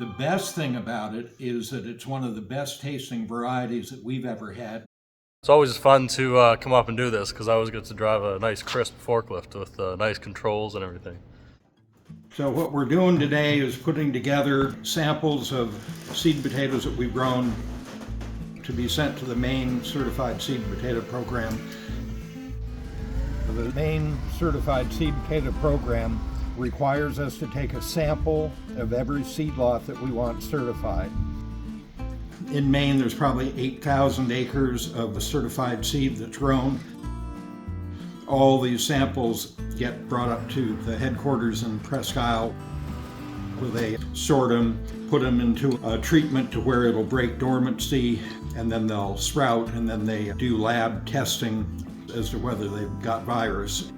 The best thing about it is that it's one of the best tasting varieties that we've ever had. It's always fun to come up and do this because I always get to drive a nice crisp forklift with nice controls and everything. So what we're doing today is putting together samples of seed potatoes that we've grown to be sent to the Maine Certified Seed Potato Program. The Maine Certified Seed Potato Program requires us to take a sample of every seed lot that we want certified. In Maine, there's probably 8,000 acres of certified seed that's grown. All these samples get brought up to the headquarters in Presque Isle, where they sort them, put them into a treatment to where it'll break dormancy, and then they'll sprout, and then they do lab testing as to whether they've got virus.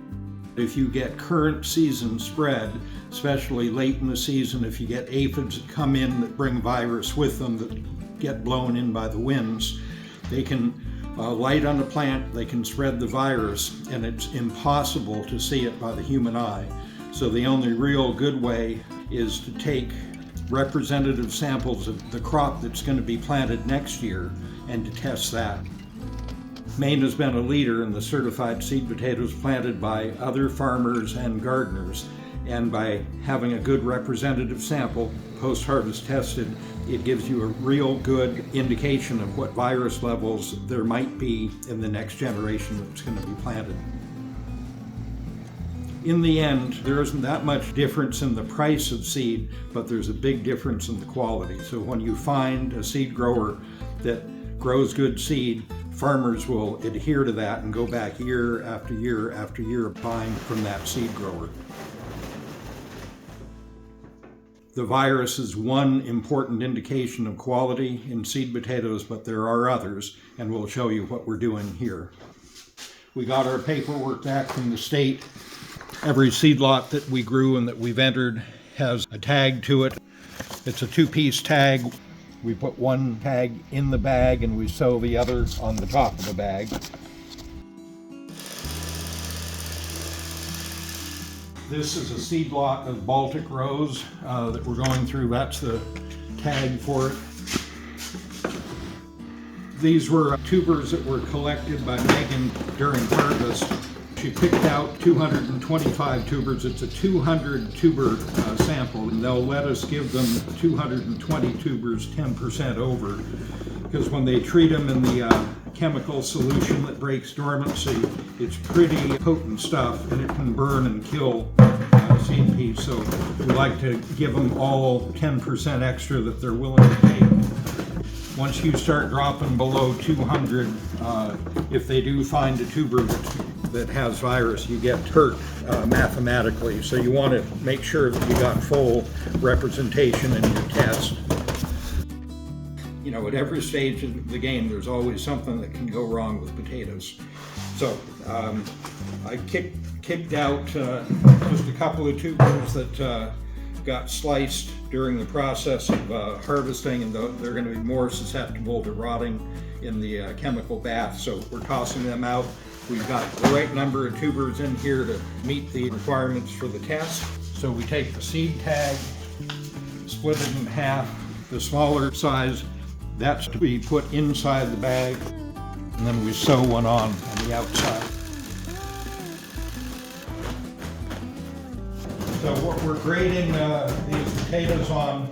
If you get current season spread, especially late in the season, if you get aphids that come in that bring virus with them that get blown in by the winds, they can light on the plant, they can spread the virus, and it's impossible to see it by the human eye. So the only real good way is to take representative samples of the crop that's going to be planted next year and to test that. Maine has been a leader in the certified seed potatoes planted by other farmers and gardeners, and by having a good representative sample, post-harvest tested, it gives you a real good indication of what virus levels there might be in the next generation that's going to be planted. In the end, there isn't that much difference in the price of seed, but there's a big difference in the quality. So when you find a seed grower that grows good seed, farmers will adhere to that and go back year after year after year buying from that seed grower. The virus is one important indication of quality in seed potatoes, but there are others, and we'll show you what we're doing here. We got our paperwork back from the state. Every seed lot that we grew and that we've entered has a tag to it. It's a two-piece tag. We put one tag in the bag and we sew the other on the top of the bag. This is a seed lot of Baltic Rose that we're going through. That's the tag for it. These were tubers that were collected by Megan during harvest. She picked out 225 tubers. It's a 200 tuber sample, and they'll let us give them 220 tubers 10% over, because when they treat them in the chemical solution that breaks dormancy, it's pretty potent stuff and it can burn and kill seed peas. So we like to give them all 10% extra that they're willing to take. Once you start dropping below 200, if they do find a tuber that has virus, you get hurt mathematically. So you want to make sure that you got full representation in your test. You know, at every stage of the game, there's always something that can go wrong with potatoes. So I kicked out just a couple of tubers that got sliced during the process of harvesting, and they're going to be more susceptible to rotting in the chemical bath. So we're tossing them out. We've got the right number of tubers in here to meet the requirements for the test. So we take the seed tag, split it in half. The smaller size, that's to be put inside the bag, and then we sew one on the outside. So what we're grading these potatoes on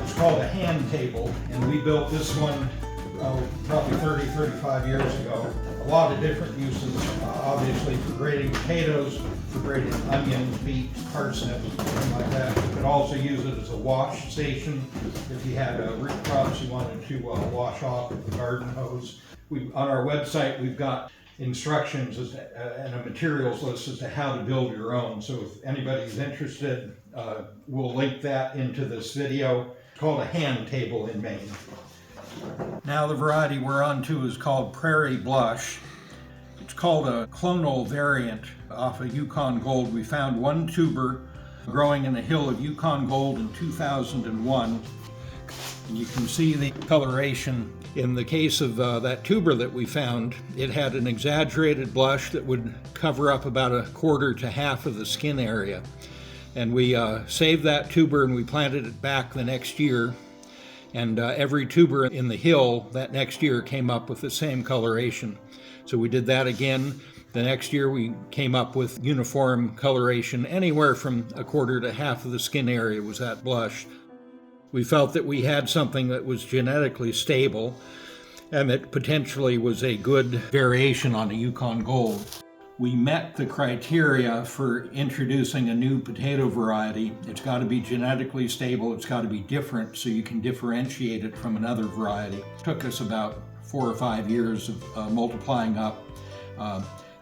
is called a hand table, and we built this one probably 35 years ago. A lot of different uses, obviously for grading potatoes, for grading onions, beets, parsnips, something like that. You could also use it as a wash station if you had root crops you wanted to wash off with the garden hose. On our website, we've got instructions and a materials list as to how to build your own. So if anybody's interested, we'll link that into this video. It's called a hand table in Maine. Now the variety we're on to is called Prairie Blush. It's called a clonal variant off of Yukon Gold. We found one tuber growing in a hill of Yukon Gold in 2001. And you can see the coloration. In the case of that tuber that we found, it had an exaggerated blush that would cover up about a quarter to half of the skin area. And we saved that tuber and we planted it back the next year. And every tuber in the hill that next year came up with the same coloration. So we did that again. The next year we came up with uniform coloration. Anywhere from a quarter to half of the skin area was that blush. We felt that we had something that was genetically stable and that potentially was a good variation on a Yukon Gold. We met the criteria for introducing a new potato variety. It's got to be genetically stable, it's got to be different so you can differentiate it from another variety. It took us about 4 or 5 years of multiplying up.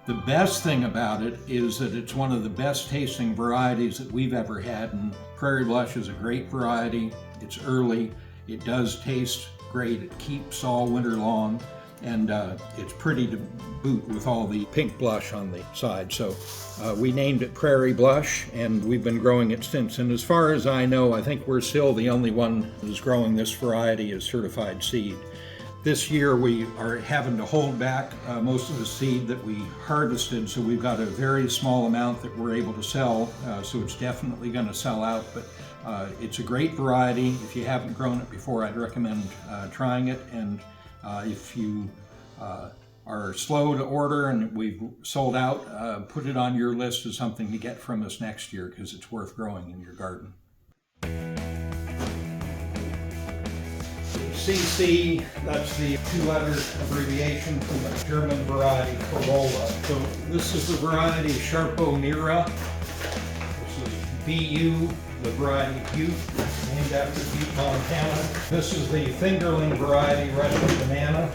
The best thing about it is that it's one of the best tasting varieties that we've ever had, and Prairie Blush is a great variety. It's early, it does taste great, it keeps all winter long, and it's pretty to boot with all the pink blush on the side. So we named it Prairie Blush, and we've been growing it since. And as far as I know, I think we're still the only one that's growing this variety as certified seed. This year we are having to hold back most of the seed that we harvested, so we've got a very small amount that we're able to sell, so it's definitely going to sell out. But it's a great variety. If you haven't grown it before, I'd recommend trying it. And if you are slow to order and we've sold out, put it on your list as something to get from us next year, because it's worth growing in your garden. CC, that's the 2-letter abbreviation from the German variety Corolla. So this is the variety Charponera. This is BU, the variety Butte, named after Butte, Montana. This is the fingerling variety Russian banana.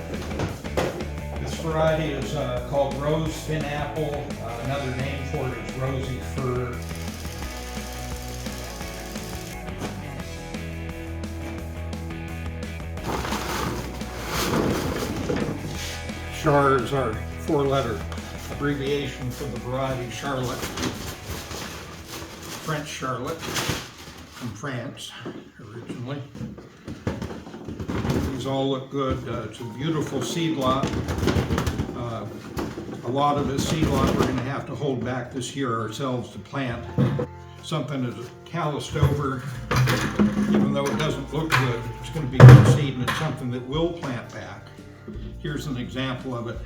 This variety is called Rose Fin Apple. Another name for it is Rosy Fir. Char is our 4-letter abbreviation for the variety Charlotte, French Charlotte, from France originally. These all look good. It's a beautiful seed lot. A lot of this seed lot we're going to have to hold back this year ourselves to plant. Something that's calloused over, even though it doesn't look good, it's going to be good seed, and it's something that will plant back. Here's an example of it.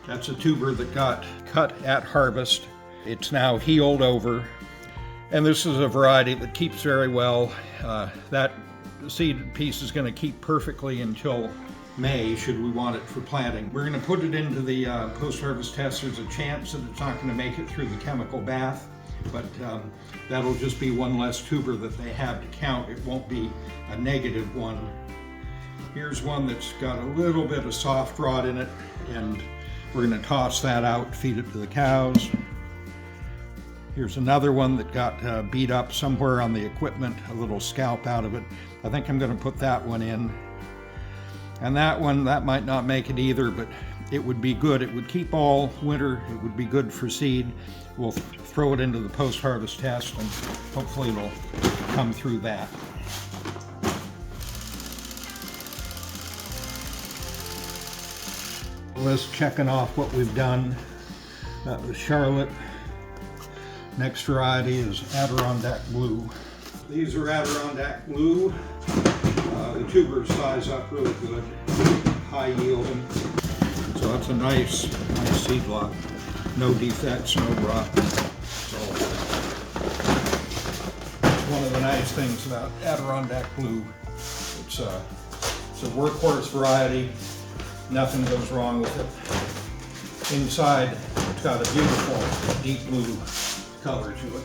That's a tuber that got cut at harvest. It's now healed over. And this is a variety that keeps very well. That seed piece is going to keep perfectly until May, should we want it for planting. We're going to put it into the post-harvest test. There's a chance that it's not going to make it through the chemical bath, but that'll just be one less tuber that they have to count. It won't be a negative one. Here's one that's got a little bit of soft rot in it, and we're going to toss that out, feed it to the cows. Here's another one that got beat up somewhere on the equipment, a little scalp out of it. I think I'm going to put that one in. And that one, that might not make it either, but it would be good. It would keep all winter. It would be good for seed. We'll throw it into the post-harvest test, and hopefully it'll come through that. List checking off what we've done. That was Charlotte. Next variety is Adirondack Blue. These are Adirondack Blue. The tubers size up really good, high yielding. So that's a nice seed lot. No defects, no rot. So it's one of the nice things about Adirondack Blue. It's a workhorse variety. Nothing goes wrong with it. Inside, it's got a beautiful deep blue color to it.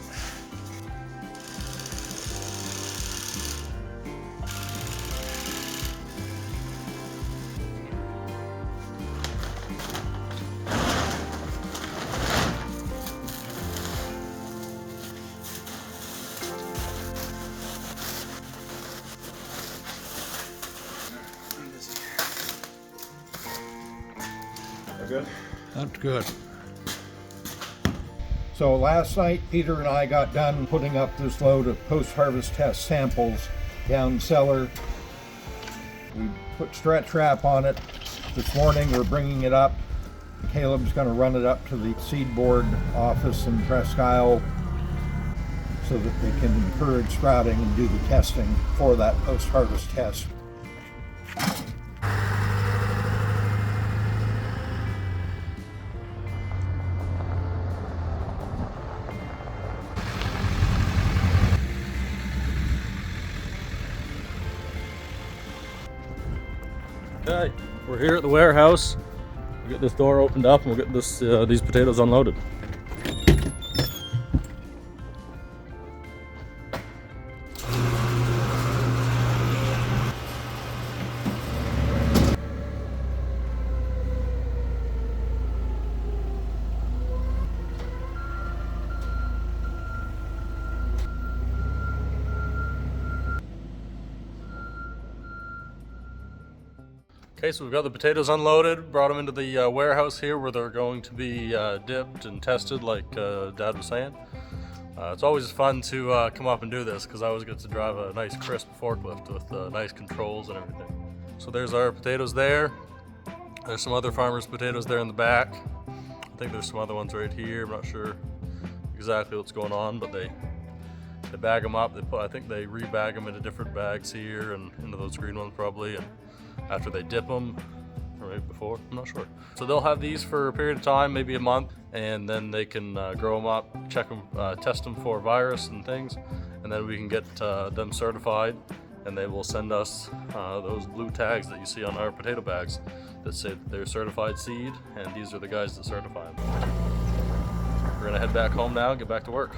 Good? That's good. So last night, Peter and I got done putting up this load of post-harvest test samples down cellar. We put stretch wrap on it. This morning we're bringing it up. Caleb's going to run it up to the seed board office in Presque Isle. so that they can encourage sprouting and do the testing for that post-harvest test. Okay, we're here at the warehouse. We'll get this door opened up and we'll get these potatoes unloaded. Okay, so we've got the potatoes unloaded, brought them into the warehouse here where they're going to be dipped and tested like Dad was saying. It's always fun to come up and do this because I always get to drive a nice crisp forklift with nice controls and everything. So there's our potatoes there. There's some other farmers' potatoes there in the back. I think there's some other ones right here. I'm not sure exactly what's going on, but they bag them up. I think they rebag them into different bags here and into those green ones probably. And after they dip them, or maybe before, I'm not sure. So they'll have these for a period of time, maybe a month, and then they can grow them up, check them, test them for virus and things, and then we can get them certified, and they will send us those blue tags that you see on our potato bags that say that they're certified seed, and these are the guys that certify them. We're gonna head back home now and get back to work.